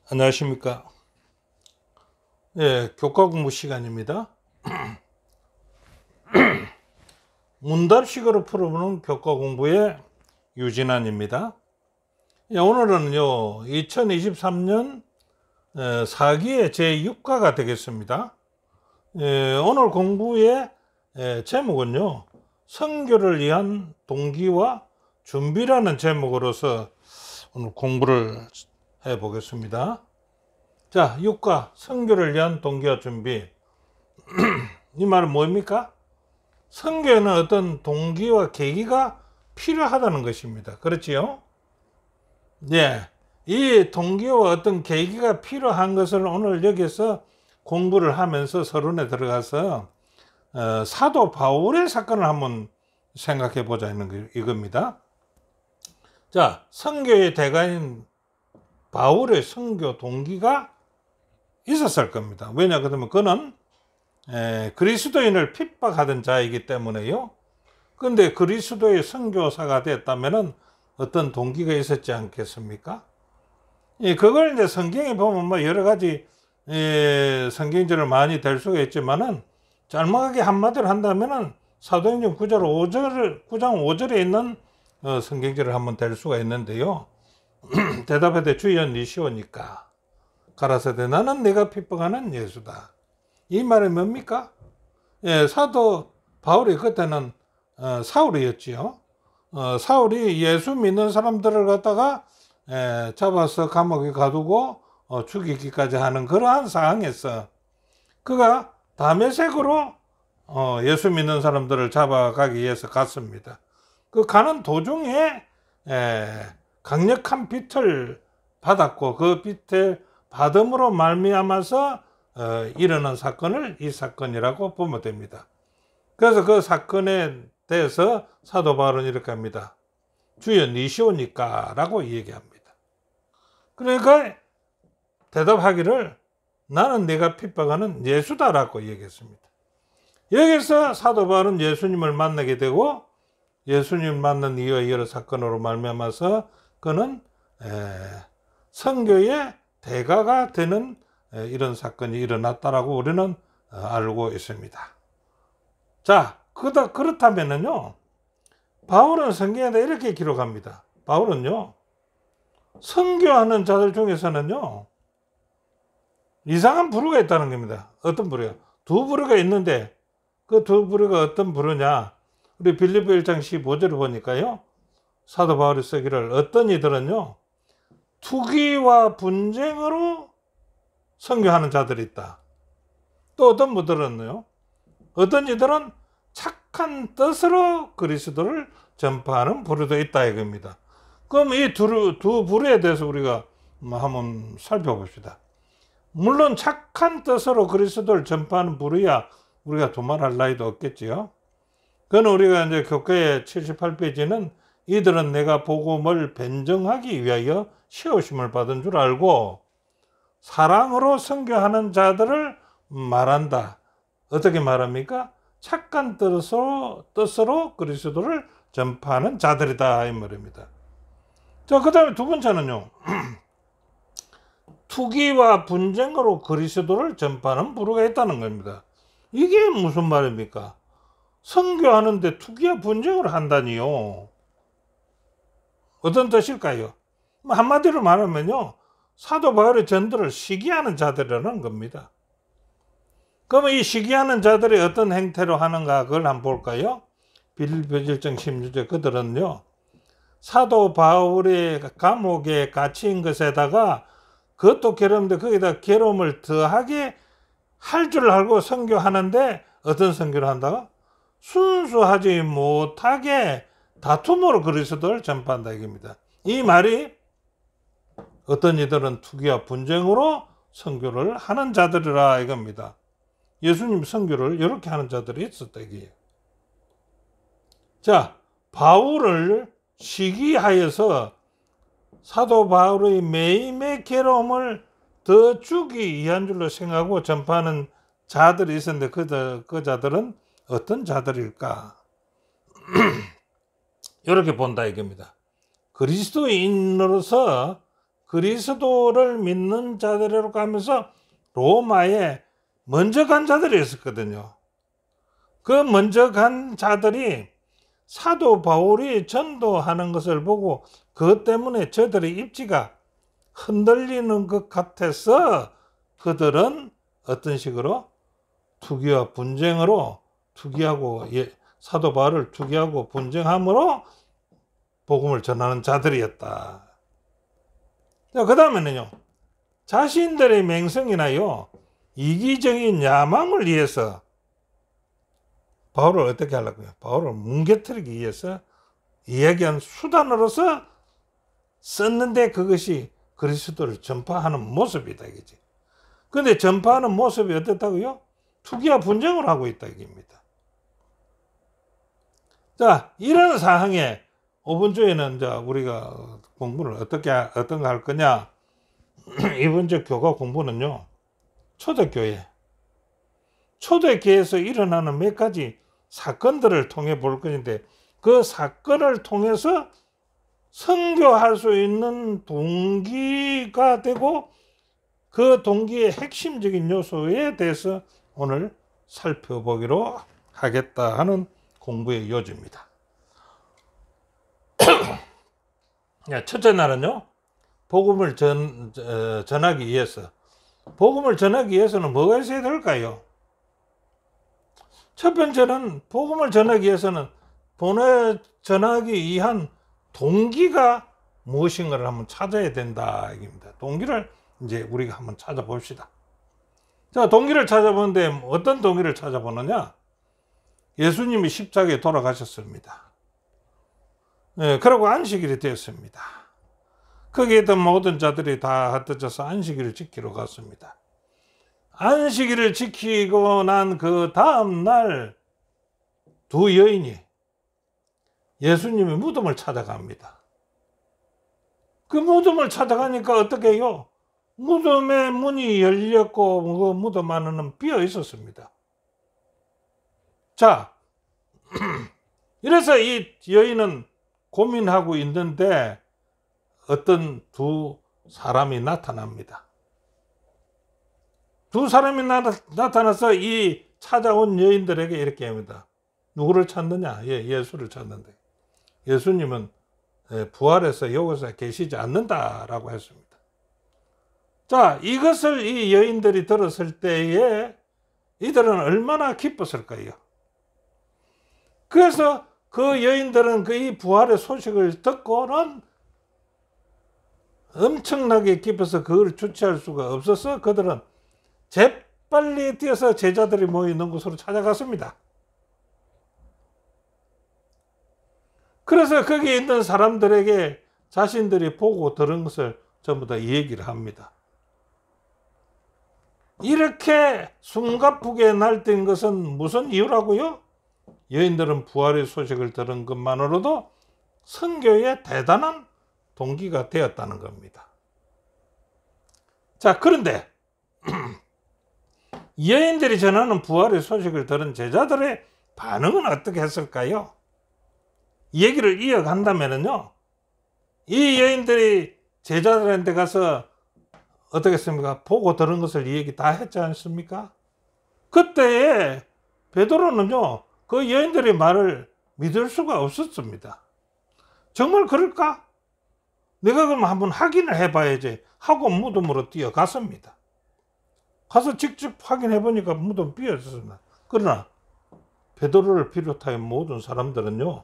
안녕하십니까. 예, 교과 공부 시간입니다. 문답식으로 풀어보는 교과 공부의 유진환입니다. 예, 오늘은요, 2023년 4기의 제6과가 되겠습니다. 예, 오늘 공부의 제목은요, 선교를 위한 동기와 준비라는 제목으로서 오늘 공부를 해 보겠습니다. 자, 6과 선교를 위한 동기와 준비. 이 말은 뭡니까? 선교에는 어떤 동기와 계기가 필요하다는 것입니다. 그렇지요? 예. 이 동기와 어떤 계기가 필요한 것을 오늘 여기서 공부를 하면서 서론에 들어가서 사도 바울의 사건을 한번 생각해 보자 있는 이겁니다. 자, 선교의 대가인 바울의 선교 동기가 있었을 겁니다. 왜냐 그러면 그는 그리스도인을 핍박하던 자이기 때문에요. 그런데 그리스도의 선교사가 됐다면 어떤 동기가 있었지 않겠습니까? 그걸 이제 성경에 보면 뭐 여러 가지 성경절을 많이 될 수가 있지만은 짤막하게 한마디로 한다면은 사도행전 9장 5절에 있는 성경절을 한번 될 수가 있는데요. 대답하되 주여 니시오니까 가라사대 나는 내가 핍박하는 예수다. 이 말이 뭡니까? 예, 사도 바울이 그때는 사울이었지요. 사울이 예수 믿는 사람들을 갖다가 잡아서 감옥에 가두고 죽이기까지 하는 그러한 상황에서 그가 다메섹으로 예수 믿는 사람들을 잡아가기 위해서 갔습니다. 그 가는 도중에 강력한 빛을 받았고 그 빛을 받음으로 말미암아서 일어난 사건을 이 사건이라고 보면 됩니다. 그래서 그 사건에 대해서 사도 바울은 이렇게 합니다. 주여 니시오니까 라고 얘기합니다. 그러니까 대답하기를 나는 내가 핍박하는 예수다라고 얘기했습니다. 여기서 사도 바울은 예수님을 만나게 되고 예수님을 만난 이유와 여러 사건으로 말미암아서 그는 선교의 대가가 되는 이런 사건이 일어났다라고 우리는 알고 있습니다. 자, 그렇다면은요, 바울은 성경에다 이렇게 기록합니다. 바울은요, 선교하는 자들 중에서는요, 이상한 부류가 있다는 겁니다. 어떤 부류요? 두 부류가 있는데, 그 두 부류가 어떤 부류냐? 우리 빌립보 1장 15절을 보니까요, 사도 바울이 쓰기를 어떤 이들은요, 투기와 분쟁으로 선교하는 자들이 있다. 또 어떤 분들은요, 어떤 이들은 착한 뜻으로 그리스도를 전파하는 부류도 있다 이겁니다. 그럼 이 두 부류에 대해서 우리가 한번 살펴봅시다. 물론 착한 뜻으로 그리스도를 전파하는 부류야 우리가 두말할 나위도 없겠지요. 그건 우리가 이제 교과의 78페이지는 이들은 내가 복음을 변정하기 위하여 세우심을 받은 줄 알고 사랑으로 선교하는 자들을 말한다. 어떻게 말합니까? 착한 뜻으로 그리스도를 전파하는 자들이다 이 말입니다. 자, 그 다음에 두 번째는요. 투기와 분쟁으로 그리스도를 전파하는 부류가 있다는 겁니다. 이게 무슨 말입니까? 선교하는데 투기와 분쟁을 한다니요. 어떤 뜻일까요? 한마디로 말하면요, 사도 바울의 전도를 시기하는 자들이라는 겁니다. 그러면 이 시기하는 자들이 어떤 행태로 하는가 그걸 한번 볼까요? 빌립보 1장 16절 그들은요, 사도 바울의 감옥에 갇힌 것에다가 그것도 괴로운데 거기다 괴로움을 더하게 할 줄 알고 선교하는데 어떤 선교를 한다고? 순수하지 못하게 다툼으로 그리스도를 전파한다 이겁니다. 이 말이 어떤 이들은 투기와 분쟁으로 선교를 하는 자들이라 이겁니다. 예수님 선교를 이렇게 하는 자들이 있었다 이게. 자, 바울을 시기하여서 사도 바울의 매임의 괴로움을 더 주기 위한 줄로 생각하고 전파하는 자들이 있었는데 그 자들은 어떤 자들일까? 이렇게 본다 이겁니다. 그리스도인으로서 그리스도를 믿는 자들로 가면서 로마에 먼저 간 자들이 있었거든요. 그 먼저 간 자들이 사도 바울이 전도하는 것을 보고 그것 때문에 저들의 입지가 흔들리는 것 같아서 그들은 어떤 식으로 투기와 분쟁으로 사도 바울을 투기하고 분쟁함으로 복음을 전하는 자들이었다. 자, 그 다음에는요, 자신들의 맹성이나요 이기적인 야망을 위해서 바울을 어떻게 하려고요? 바울을 뭉개뜨리기 위해서 이야기한 수단으로서 썼는데 그것이 그리스도를 전파하는 모습이다 이거지. 근데 전파하는 모습이 어떻다고요? 투기와 분쟁을 하고 있다 이겁니다. 자, 이런 상황에 5분 주에는 이제 우리가 공부를 어떤가 할 거냐? 이번 주 교과 공부는요, 초대교회에서 일어나는 몇 가지 사건들을 통해 볼 것인데, 그 사건을 통해서 선교할 수 있는 동기가 되고 그 동기의 핵심적인 요소에 대해서 오늘 살펴보기로 하겠다 하는 공부의 요지입니다. 첫째 날은요, 복음을 전하기 위해서. 복음을 전하기 위해서는 뭐가 있어야 될까요? 첫 번째는 복음을 전하기 위해서는 전하기 위한 동기가 무엇인가를 한번 찾아야 된다 이겁니다. 동기를 이제 우리가 한번 찾아봅시다. 자, 동기를 찾아보는데 어떤 동기를 찾아보느냐? 예수님이 십자가에 돌아가셨습니다. 네, 그리고 안식일이 되었습니다. 거기에 있던 모든 자들이 다 흩어져서 안식일을 지키러 갔습니다. 안식일을 지키고 난 그 다음 날 두 여인이 예수님의 무덤을 찾아갑니다. 그 무덤을 찾아가니까 어떻게 해요? 무덤의 문이 열렸고 그 무덤 안에는 비어 있었습니다. 자, 이래서 이 여인은 고민하고 있는데 어떤 두 사람이 나타납니다. 두 사람이 나타나서 이 찾아온 여인들에게 이렇게 합니다. 누구를 찾느냐? 예수를 찾는데 예수님은 부활해서 여기서 계시지 않는다라고 했습니다. 자, 이것을 이 여인들이 들었을 때에 이들은 얼마나 기뻤을까요? 그래서 그 여인들은 그 이 부활의 소식을 듣고는 엄청나게 기뻐서 그걸 주체할 수가 없어서 그들은 재빨리 뛰어서 제자들이 모이는 곳으로 찾아갔습니다. 그래서 거기에 있는 사람들에게 자신들이 보고 들은 것을 전부 다 얘기를 합니다. 이렇게 숨가쁘게 날뛴 것은 무슨 이유라고요? 여인들은 부활의 소식을 들은 것만으로도 선교에 대단한 동기가 되었다는 겁니다. 자, 그런데 여인들이 전하는 부활의 소식을 들은 제자들의 반응은 어떻게 했을까요? 이 얘기를 이어간다면요, 이 여인들이 제자들한테 가서 어떻게 했습니까? 보고 들은 것을 이 얘기 다 했지 않습니까? 그때에 베드로는요, 그 여인들의 말을 믿을 수가 없었습니다. 정말 그럴까? 내가 그럼 한번 확인을 해봐야지 하고 무덤으로 뛰어갔습니다. 가서 직접 확인해 보니까 무덤 비어 있었습니다. 그러나 베드로를 비롯하여 모든 사람들은요,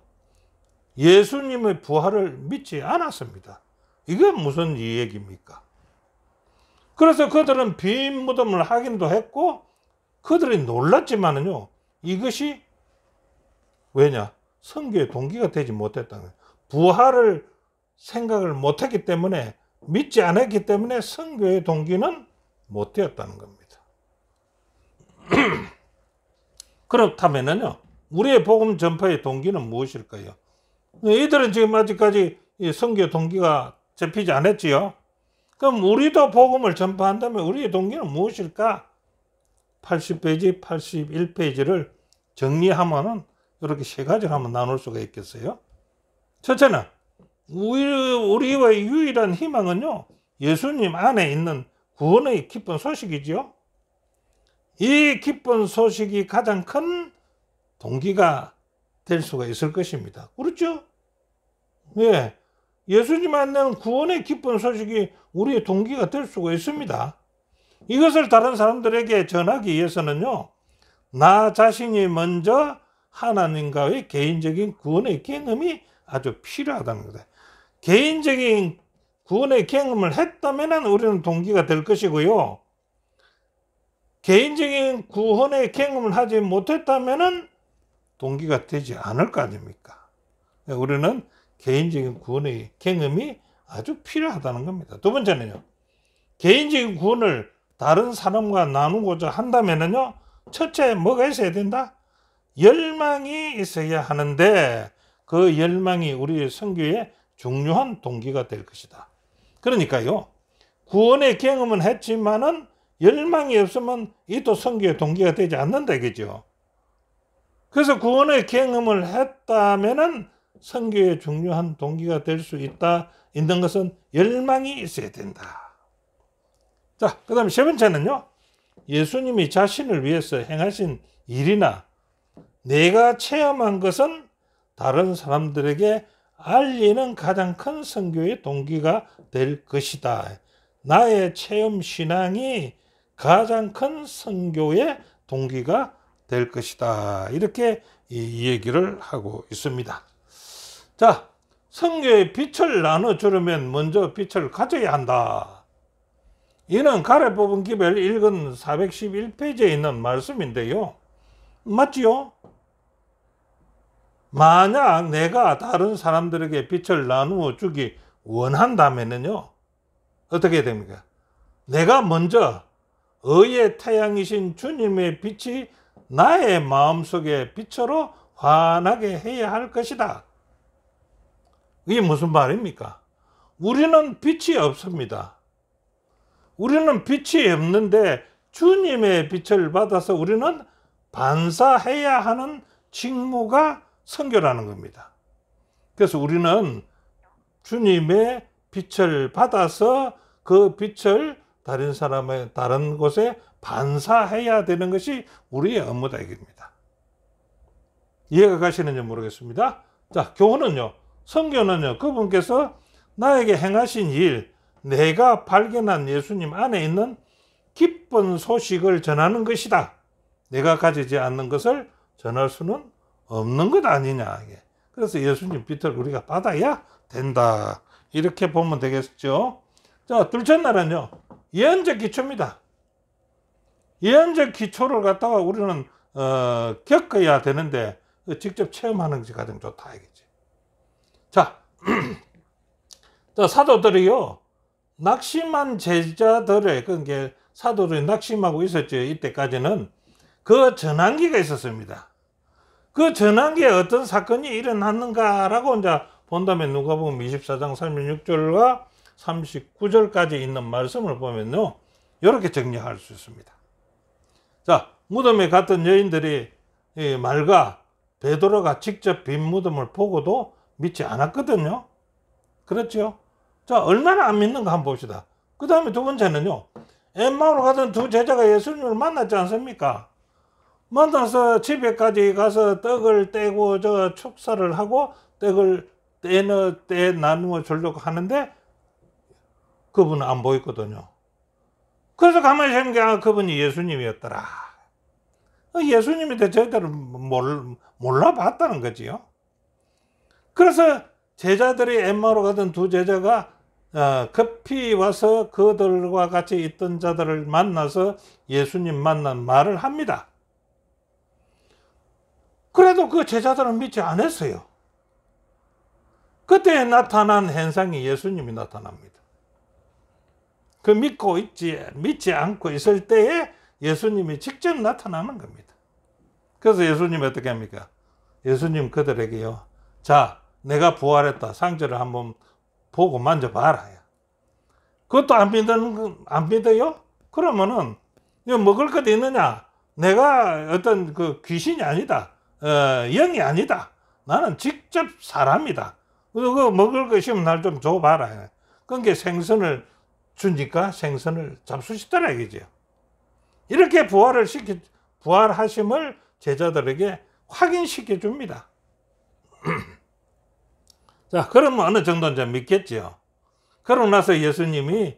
예수님의 부활을 믿지 않았습니다. 이게 무슨 얘기입니까? 그래서 그들은 빈 무덤을 확인도 했고 그들이 놀랐지만은요, 이것이 왜냐? 선교의 동기가 되지 못했다는 거예요. 부활을 생각을 못했기 때문에, 믿지 않았기 때문에 선교의 동기는 못 되었다는 겁니다. 그렇다면요, 우리의 복음 전파의 동기는 무엇일까요? 이들은 지금 아직까지 선교 동기가 잡히지 않았지요. 그럼 우리도 복음을 전파한다면 우리의 동기는 무엇일까? 80페이지, 81페이지를 정리하면은 이렇게 세 가지로 한번 나눌 수가 있겠어요. 첫째는 우리의 유일한 희망은요, 예수님 안에 있는 구원의 기쁜 소식이지요. 이 기쁜 소식이 가장 큰 동기가 될 수가 있을 것입니다. 그렇죠? 예. 예수님 안에 있는 구원의 기쁜 소식이 우리의 동기가 될 수가 있습니다. 이것을 다른 사람들에게 전하기 위해서는요, 나 자신이 먼저 하나님과의 개인적인 구원의 경험이 아주 필요하다는 거다. 개인적인 구원의 경험을 했다면 우리는 동기가 될 것이고요. 개인적인 구원의 경험을 하지 못했다면 동기가 되지 않을 거 아닙니까? 우리는 개인적인 구원의 경험이 아주 필요하다는 겁니다. 두 번째는요, 개인적인 구원을 다른 사람과 나누고자 한다면요, 첫째 뭐가 있어야 된다? 열망이 있어야 하는데 그 열망이 우리의 선교의 중요한 동기가 될 것이다. 그러니까요, 구원의 경험은 했지만은 열망이 없으면 이도 선교의 동기가 되지 않는다 이거죠. 그래서 구원의 경험을 했다면은 선교의 중요한 동기가 될 수 있는 것은 열망이 있어야 된다. 자, 그 다음에 세 번째는요, 예수님이 자신을 위해서 행하신 일이나 내가 체험한 것은 다른 사람들에게 알리는 가장 큰 선교의 동기가 될 것이다. 나의 체험 신앙이 가장 큰 선교의 동기가 될 것이다. 이렇게 이 얘기를 하고 있습니다. 자, 선교의 빛을 나눠주려면 먼저 빛을 가져야 한다. 이는 가래 뽑은 기별 1권 411페이지에 있는 말씀인데요. 맞지요? 만약 내가 다른 사람들에게 빛을 나누어 주기 원한다면요, 어떻게 됩니까? 내가 먼저 의의 태양이신 주님의 빛이 나의 마음속에 빛으로 환하게 해야 할 것이다. 이게 무슨 말입니까? 우리는 빛이 없습니다. 우리는 빛이 없는데 주님의 빛을 받아서 우리는 반사해야 하는 직무가 선교라는 겁니다. 그래서 우리는 주님의 빛을 받아서 그 빛을 다른 곳에 반사해야 되는 것이 우리의 업무다 이겁니다. 이해가 가시는지 모르겠습니다. 자, 교훈은요, 선교는요, 그분께서 나에게 행하신 일, 내가 발견한 예수님 안에 있는 기쁜 소식을 전하는 것이다. 내가 가지지 않는 것을 전할 수는 없는 것 아니냐. 그래서 예수님 빛을 우리가 받아야 된다. 이렇게 보면 되겠죠. 자, 둘째 날은요, 예언적 기초입니다. 예언적 기초를 갖다가 우리는 겪어야 되는데 직접 체험하는 것이 가장 좋다 이거지. 자, 자, 사도들이요, 낙심한 제자들의, 그러니까 사도들이 낙심하고 있었죠. 이때까지는 그 전환기가 있었습니다. 그 전환기에 어떤 사건이 일어났는가라고 이제 본다면 누가복음 24장 36절과 39절까지 있는 말씀을 보면요, 이렇게 정리할 수 있습니다. 자, 무덤에 갔던 여인들이 말과 베드로가 직접 빈 무덤을 보고도 믿지 않았거든요. 그렇죠? 자, 얼마나 안 믿는가 한번 봅시다. 그 다음에 두 번째는요, 엠마오로 가던 두 제자가 예수님을 만났지 않습니까? 만나서 집에까지 가서 떡을 떼고 축사를 하고 떡을 떼 나누어 주려고 하는데 그분은 안 보였거든요. 그래서 가만히 생각하면 그분이 예수님이었더라. 예수님이 저희들은 몰라봤다는 거지요. 그래서 제자들이 엠마오로 가던 두 제자가 급히 와서 그들과 같이 있던 자들을 만나서 예수님 만난 말을 합니다. 그래도 그 제자들은 믿지 않았어요. 그때 나타난 현상이 예수님이 나타납니다. 그 믿지 않고 있을 때에 예수님이 직접 나타나는 겁니다. 그래서 예수님이 어떻게 합니까? 예수님 그들에게요, 자, 내가 부활했다. 상처를 한번 보고 만져봐라. 그것도 안 믿어요? 그러면은, 먹을 것 있느냐? 내가 어떤 그 귀신이 아니다. 영이 아니다. 나는 직접 사람이다. 그 먹을 거 있으면 날 좀 줘봐라. 그러니까 생선을 주니까 생선을 잡수시더라 이거죠. 이렇게 부활하심을 제자들에게 확인시켜 줍니다. 자, 그러면 어느 정도 이제 믿겠죠. 그러고 나서 예수님이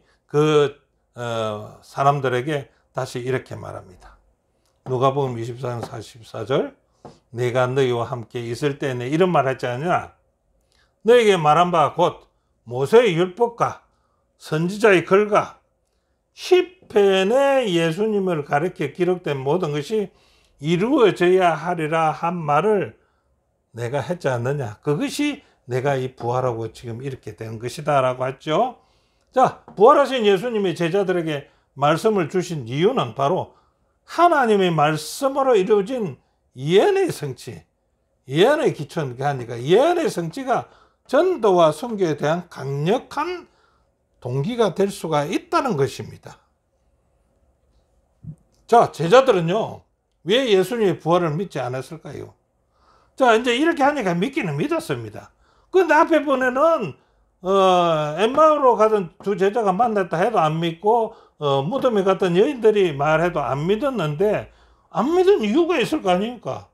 사람들에게 다시 이렇게 말합니다. 누가복음 24장 44절, 내가 너희와 함께 있을 때 내 이런 말 했지 않느냐? 너에게 말한 바 곧 모세의 율법과 선지자의 글과 시편에 예수님을 가리켜 기록된 모든 것이 이루어져야 하리라 한 말을 내가 했지 않느냐? 그것이 내가 이 부활하고 지금 이렇게 된 것이다 라고 했죠. 자, 부활하신 예수님이 제자들에게 말씀을 주신 이유는 바로 하나님의 말씀으로 이루어진 예언의 성취, 예언의 기초가 아니까 예언의 성취가 전도와 선교에 대한 강력한 동기가 될 수가 있다는 것입니다. 자, 제자들은요, 왜 예수님의 부활을 믿지 않았을까요? 자, 이제 이렇게 하니까 믿기는 믿었습니다. 근데 앞에 번에는 엠마오로 가던 두 제자가 만났다 해도 안 믿고 무덤에 갔던 여인들이 말해도 안 믿었는데 안 믿은 이유가 있을 거 아닙니까?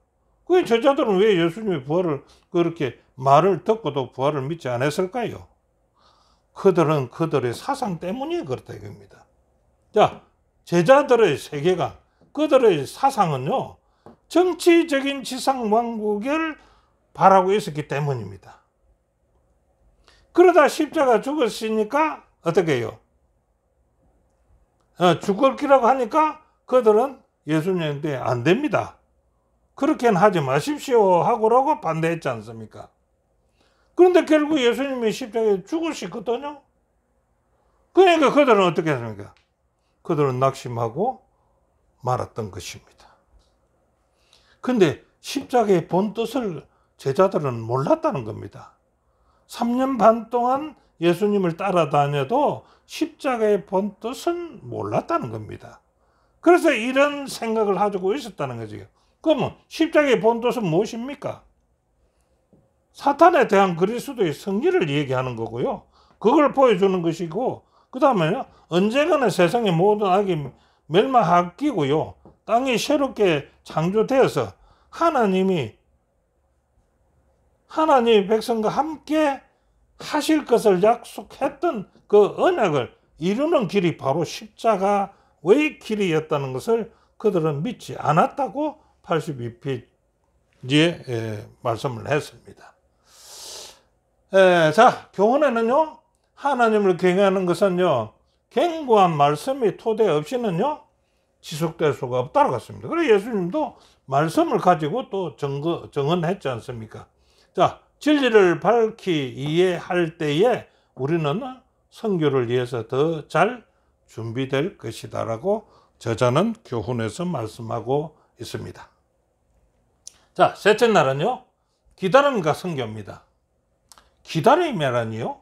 그 제자들은 왜 예수님의 부활을 그렇게 말을 듣고도 부활을 믿지 않았을까요? 그들은 그들의 사상 때문이 그렇다 이겁니다. 자, 제자들의 세계관, 그들의 사상은요, 정치적인 지상왕국을 바라고 있었기 때문입니다. 그러다 십자가 죽었으니까 어떻게 해요? 죽을 기라고 하니까 그들은 예수님한테 안 됩니다. 그렇게는 하지 마십시오 하고라고 반대했지 않습니까? 그런데 결국 예수님이 십자가에 죽으시거든요. 그러니까 그들은 어떻게 했습니까? 그들은 낙심하고 말았던 것입니다. 근데 십자가의 본 뜻을 제자들은 몰랐다는 겁니다. 3년 반 동안 예수님을 따라다녀도 십자가의 본 뜻은 몰랐다는 겁니다. 그래서 이런 생각을 가지고 있었다는 거죠. 그러면 십자가의 본 뜻은 무엇입니까? 사탄에 대한 그리스도의 승리를 얘기하는 거고요. 그걸 보여주는 것이고, 그 다음에요, 언젠가는 세상의 모든 악이 멸망하기고요, 땅이 새롭게 창조되어서 하나님이 백성과 함께 하실 것을 약속했던 그 언약을 이루는 길이 바로 십자가의 길이었다는 것을 그들은 믿지 않았다고 82페이지에 말씀을 했습니다. 자, 교훈에는요, 하나님을 경외하는 것은요, 견고한 말씀이 토대 없이는요, 지속될 수가 없다고 했습니다. 그래서 예수님도 말씀을 가지고 또 정언했지 않습니까? 자, 진리를 밝히 이해할 때에 우리는 선교를 위해서 더 잘 준비될 것이다 라고 저자는 교훈에서 말씀하고 있습니다. 자, 셋째 날은요, 기다림과 선교입니다. 기다림이라니요?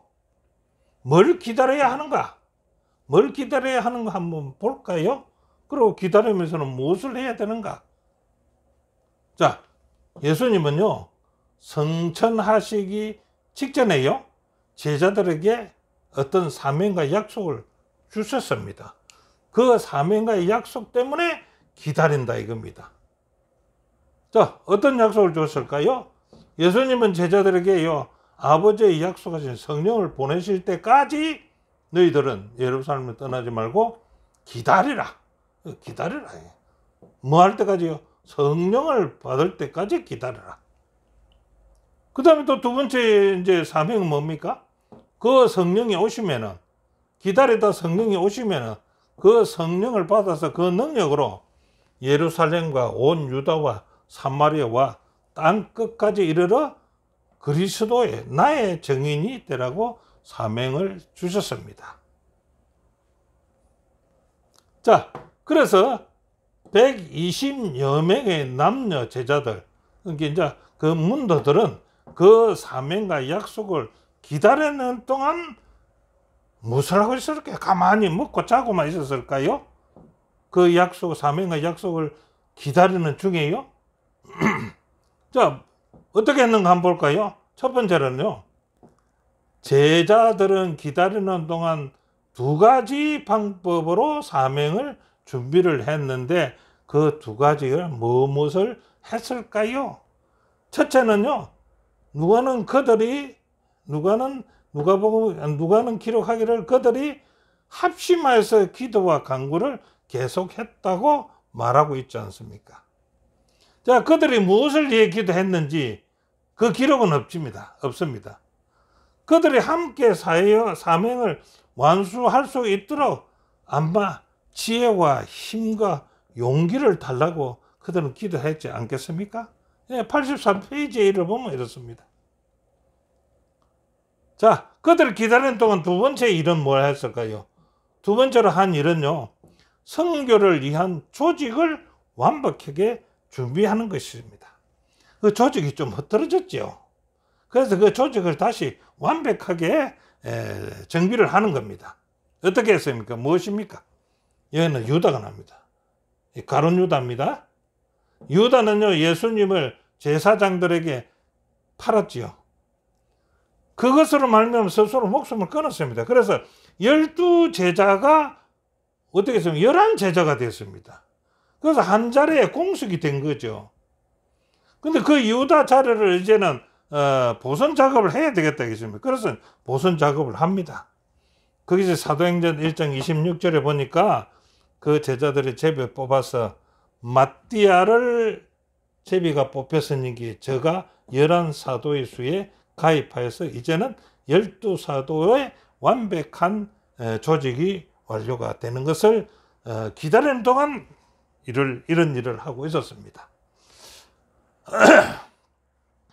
뭘 기다려야 하는가? 뭘 기다려야 하는가 한번 볼까요? 그리고 기다리면서는 무엇을 해야 되는가? 자, 예수님은요, 성천하시기 직전에요, 제자들에게 어떤 사명과 약속을 주셨습니다. 그 사명과 약속 때문에 기다린다 이겁니다. 자, 어떤 약속을 줬을까요? 예수님은 제자들에게요, 아버지의 약속하신 성령을 보내실 때까지 너희들은 예루살렘을 떠나지 말고 기다리라. 기다리라. 뭐 할 때까지요? 성령을 받을 때까지 기다려라. 그 다음에 또 두 번째 이제 사명은 뭡니까? 그 성령이 오시면은, 기다리다 성령이 오시면은 그 성령을 받아서 그 능력으로 예루살렘과 온 유다와 사마리아와 땅 끝까지 이르러 그리스도의 나의 증인이 되라고 사명을 주셨습니다. 자, 그래서 120여 명의 남녀 제자들, 그러니까 이제 그 문도들은 그 사명과 약속을 기다리는 동안 무엇을 하고 있을까요? 가만히 먹고 자고만 있었을까요? 그 약속, 사명과 약속을 기다리는 중에요. 자, 어떻게 했는가 한번 볼까요? 첫 번째는요, 제자들은 기다리는 동안 두 가지 방법으로 사명을 준비를 했는데 그 두 가지를 무엇을 했을까요? 첫째는요, 누가는 기록하기를 그들이 합심하여서 기도와 간구를 계속했다고 말하고 있지 않습니까? 자, 그들이 무엇을 위해 기도했는지 그 기록은 없습니다. 그들이 함께 사명을 완수할 수 있도록 아마 지혜와 힘과 용기를 달라고 그들은 기도했지 않겠습니까? 83페이지에 이를 보면 이렇습니다. 자, 그들을 기다리는 동안 두 번째 일은 뭘 했을까요? 두 번째로 한 일은요, 선교를 위한 조직을 완벽하게 준비하는 것입니다. 그 조직이 좀 흐트러졌죠. 그래서 그 조직을 다시 완벽하게 정비를 하는 겁니다. 어떻게 했습니까? 무엇입니까? 여기는 유다가 납니다. 가룟 유다입니다. 유다는요, 예수님을 제사장들에게 팔았지요. 그것으로 말미암아 스스로 목숨을 끊었습니다. 그래서 12제자가 어떻게 했습니까? 11제자가 됐습니다. 그래서 한 자리에 공석이 된 거죠. 근데 그 유다 자리를 이제는 보선 작업을 해야 되겠다겠습니까? 그래서 보선 작업을 합니다. 거기서 사도행전 1장 26절에 보니까 그 제자들이 제비 뽑아서 마띠아를 제비가 뽑혔으니 저가 11사도의 수에 가입하여서 이제는 12사도의 완벽한 조직이 완료가 되는 것을 기다리는 동안 이런 일을 하고 있었습니다.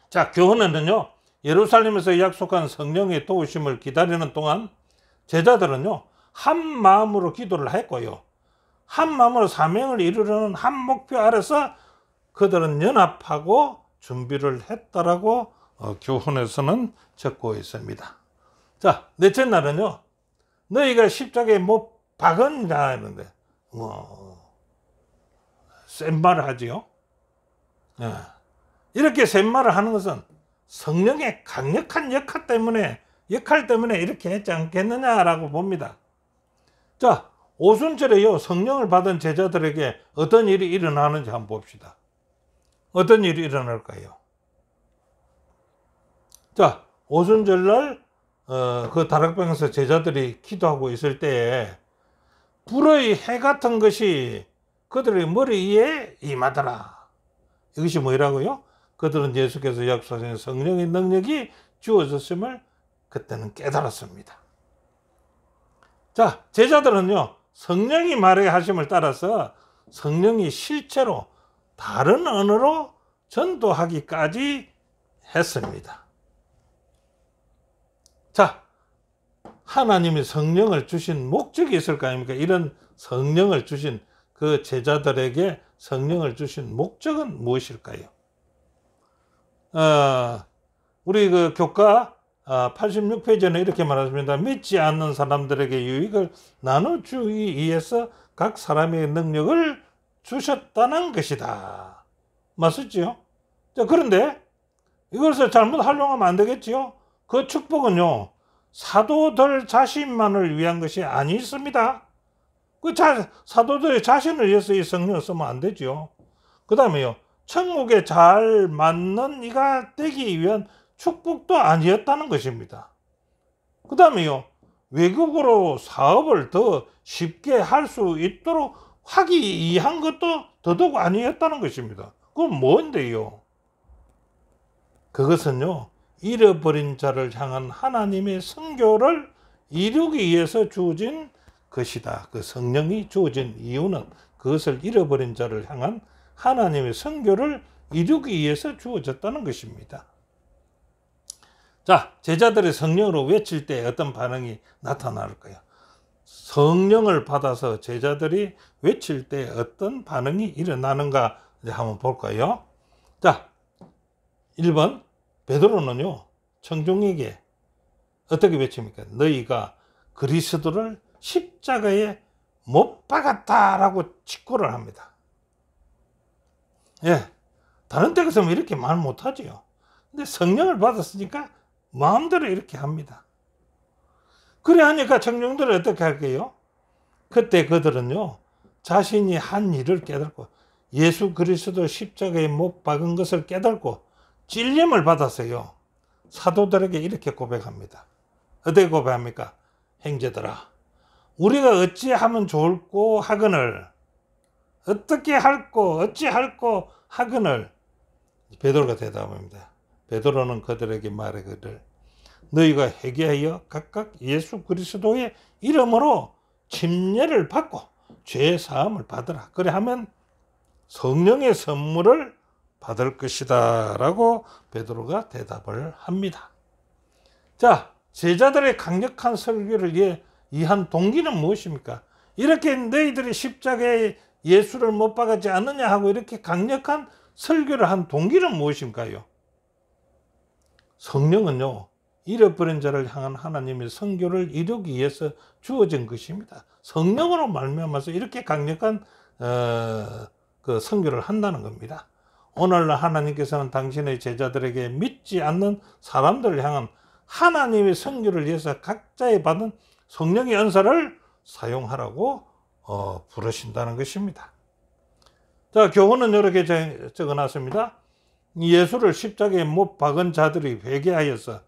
자, 교훈에는요, 예루살렘에서 약속한 성령의 도우심을 기다리는 동안 제자들은요, 한 마음으로 기도를 했고요, 한 마음으로 사명을 이루려는 한 목표 아래서 그들은 연합하고 준비를 했다라고 교훈에서는 적고 있습니다. 자, 넷째 날은요, 너희가 십자가에 못 박은다 했는데 센 말을 하지요. 이렇게 센 말을 하는 것은 성령의 강력한 역할 때문에 이렇게 했지 않겠느냐라고 봅니다. 자, 오순절에요, 성령을 받은 제자들에게 어떤 일이 일어나는지 한번 봅시다. 어떤 일이 일어날까요? 자, 오순절날 그 다락방에서 제자들이 기도하고 있을 때에 불의 해 같은 것이 그들의 머리 위에 임하더라. 이것이 뭐라고요? 그들은 예수께서 약속하신 성령의 능력이 주어졌음을 그때는 깨달았습니다. 자, 제자들은요, 성령이 말의 하심을 따라서 성령이 실제로 다른 언어로 전도하기까지 했습니다. 자, 하나님이 성령을 주신 목적이 있을 거 아닙니까? 이런 성령을 주신 그 제자들에게 성령을 주신 목적은 무엇일까요? 우리 그 교과 86페이지에는 이렇게 말했습니다. 믿지 않는 사람들에게 유익을 나눠주기 위해서 각 사람의 능력을 주셨다는 것이다. 맞았지요? 자, 그런데 이것을 잘못 활용하면 안 되겠지요? 그 축복은요, 사도들 자신만을 위한 것이 아니 있습니다. 사도들의 자신을 위해서 이 성령을 쓰면 안 되죠. 그 다음에요, 천국에 잘 맞는 이가 되기 위한 축복도 아니었다는 것입니다. 그 다음에요, 외국으로 사업을 더 쉽게 할 수 있도록 하기 위한 것도 더더욱 아니었다는 것입니다. 그건 뭔데요? 그것은요, 잃어버린 자를 향한 하나님의 선교를 이루기 위해서 주어진 것이다. 그 성령이 주어진 이유는 그것을 잃어버린 자를 향한 하나님의 선교를 이루기 위해서 주어졌다는 것입니다. 자, 제자들이 성령으로 외칠 때 어떤 반응이 나타날까요? 성령을 받아서 제자들이 외칠 때 어떤 반응이 일어나는가 이제 한번 볼까요? 자, 1번 베드로는요, 청중에게 어떻게 외칩니까? 너희가 그리스도를 십자가에 못 박았다라고 직고를 합니다. 예, 다른 데 가서는 이렇게 말 못하지요. 근데 성령을 받았으니까 마음대로 이렇게 합니다. 그래 하니까 청중들은 어떻게 할게요? 그때 그들은요, 자신이 한 일을 깨닫고 예수 그리스도 십자가에 못 박은 것을 깨닫고 찔림을 받았어요. 사도들에게 이렇게 고백합니다. 어떻게 고백합니까? 형제들아, 우리가 어찌하면 좋을꼬 하거늘, 어떻게 할꼬 어찌할꼬 하거늘. 베드로가 대답합니다. 베드로는 그들에게 말하기를, 너희가 회개하여 각각 예수 그리스도의 이름으로 침례를 받고 죄 사함을 받으라. 그래 하면 성령의 선물을 받을 것이다 라고 베드로가 대답을 합니다. 자, 제자들의 강력한 설교를 이한 동기는 무엇입니까? 이렇게 너희들이 십자가에 예수를 못 박았지 않느냐 하고 이렇게 강력한 설교를 한 동기는 무엇인가요? 성령은요, 잃어버린 자를 향한 하나님의 선교를 이루기 위해서 주어진 것입니다. 성령으로 말미암아서 이렇게 강력한 그 선교를 한다는 겁니다. 오늘날 하나님께서는 당신의 제자들에게 믿지 않는 사람들을 향한 하나님의 선교를 위해서 각자의 받은 성령의 은사를 사용하라고 부르신다는 것입니다. 자, 교훈은 이렇게 적어놨습니다. 예수를 십자가에 못 박은 자들이 회개하여서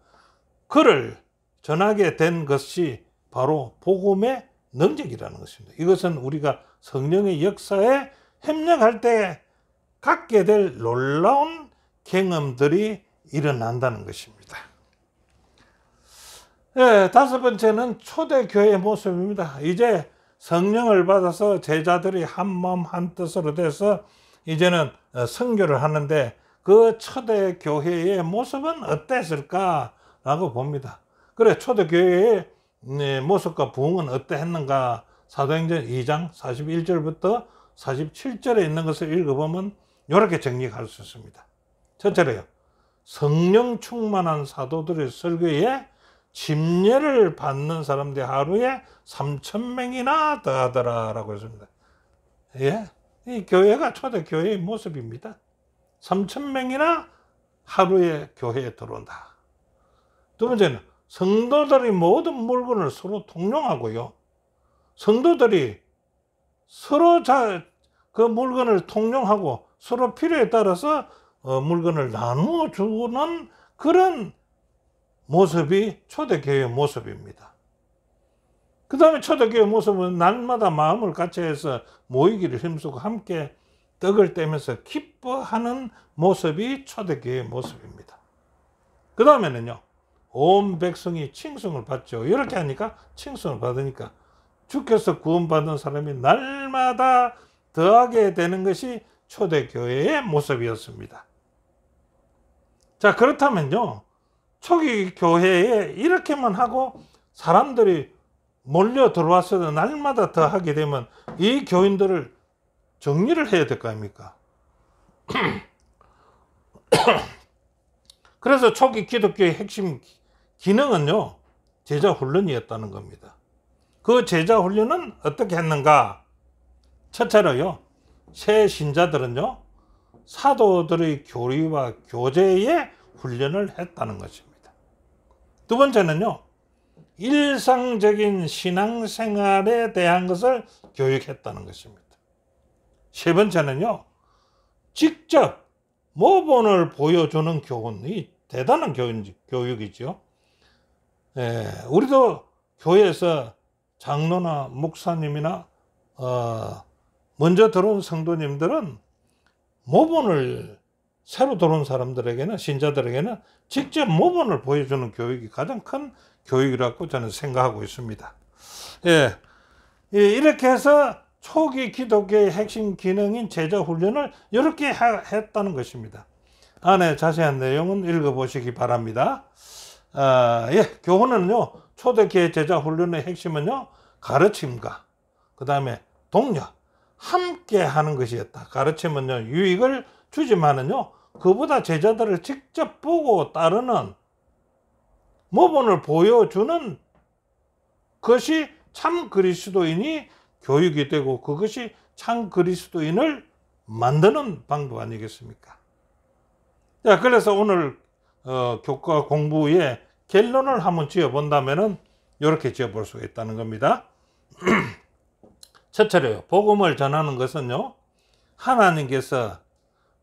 그를 전하게 된 것이 바로 복음의 능력이라는 것입니다. 이것은 우리가 성령의 역사에 협력할 때 갖게 될 놀라운 경험들이 일어난다는 것입니다. 네, 다섯 번째는 초대교회의 모습입니다. 이제 성령을 받아서 제자들이 한 마음 한 뜻으로 돼서 이제는 선교를 하는데 그 초대교회의 모습은 어땠을까라고 봅니다. 그래, 초대교회의 모습과 부흥은 어떠했는가? 사도행전 2장 41절부터 47절에 있는 것을 읽어보면 이렇게 정리할 수 있습니다. 첫째로요, 성령 충만한 사도들의 설교에 침례를 받는 사람들이 하루에 3,000명이나 더하더라라고 했습니다. 예, 이 교회가 초대교회의 모습입니다. 3,000명이나 하루에 교회에 들어온다. 두 번째는 성도들이 모든 물건을 서로 통용하고요. 성도들이 서로 그 물건을 통용하고 서로 필요에 따라서 물건을 나누어 주는 그런 모습이 초대교회의 모습입니다. 그 다음에 초대교회의 모습은 날마다 마음을 같이 해서 모이기를 힘쓰고 함께 떡을 떼면서 기뻐하는 모습이 초대교회의 모습입니다. 그 다음에는요, 온 백성이 칭송을 받죠. 이렇게 하니까 칭송을 받으니까 주께서 구원받은 사람이 날마다 더하게 되는 것이 초대교회의 모습이었습니다. 자, 그렇다면요, 초기 교회에 이렇게만 하고 사람들이 몰려 들어와서 날마다 더하게 되면 이 교인들을 정리를 해야 될 거 아닙니까? 그래서 초기 기독교의 핵심 기능은요, 제자 훈련이었다는 겁니다. 그 제자 훈련은 어떻게 했는가? 첫째로요, 새 신자들은요, 사도들의 교리와 교제에 훈련을 했다는 것입니다. 두 번째는요, 일상적인 신앙생활에 대한 것을 교육했다는 것입니다. 세 번째는요, 직접 모본을 보여주는 교훈이 대단한 교육이죠. 우리도 교회에서 장로나 목사님이나 먼저 들어온 성도님들은 모본을 새로 들어온 사람들에게는, 신자들에게는 직접 모본을 보여주는 교육이 가장 큰 교육이라고 저는 생각하고 있습니다. 이렇게 해서 초기 기독교의 핵심 기능인 제자 훈련을 이렇게 했다는 것입니다. 안에 자세한 내용은 읽어보시기 바랍니다. 교훈은요, 초대교회 제자 훈련의 핵심은요, 가르침과 그 다음에 독려, 함께 하는 것이었다. 가르침은요, 유익을 주지만은요, 그보다 제자들을 직접 보고 따르는 모본을 보여주는 것이 참 그리스도인이 교육이 되고 그것이 참 그리스도인을 만드는 방법 아니겠습니까? 자, 그래서 오늘 교과 공부의 결론을 한번 지어 본다면은 이렇게 지어볼 수가 있다는 겁니다. 첫째로요, 복음을 전하는 것은요, 하나님께서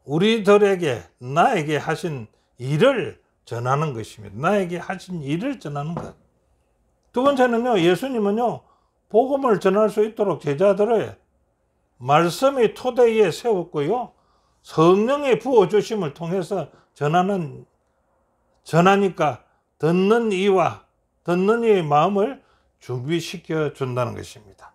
우리들에게, 나에게 하신 일을 전하는 것입니다. 나에게 하신 일을 전하는 것. 두 번째는요, 예수님은요, 복음을 전할 수 있도록 제자들을 말씀의 토대 위에 세웠고요, 성령의 부어주심을 통해서 전하니까 듣는 이의 마음을 준비시켜 준다는 것입니다.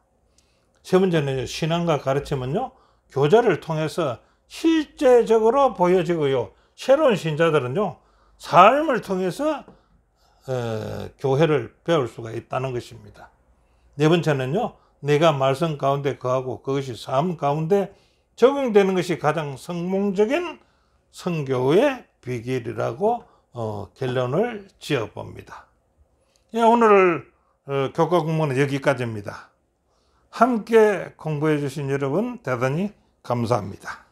세 번째는 신앙과 가르침은요, 교제를 통해서 실제적으로 보여지고요, 새로운 신자들은요, 삶을 통해서 교회를 배울 수가 있다는 것입니다. 네 번째는요, 내가 말씀 가운데 거하고 그것이 삶 가운데 적용되는 것이 가장 성공적인 선교의 비결이라고 결론을 지어봅니다. 오늘 교과 공부는 여기까지입니다. 함께 공부해 주신 여러분 대단히 감사합니다.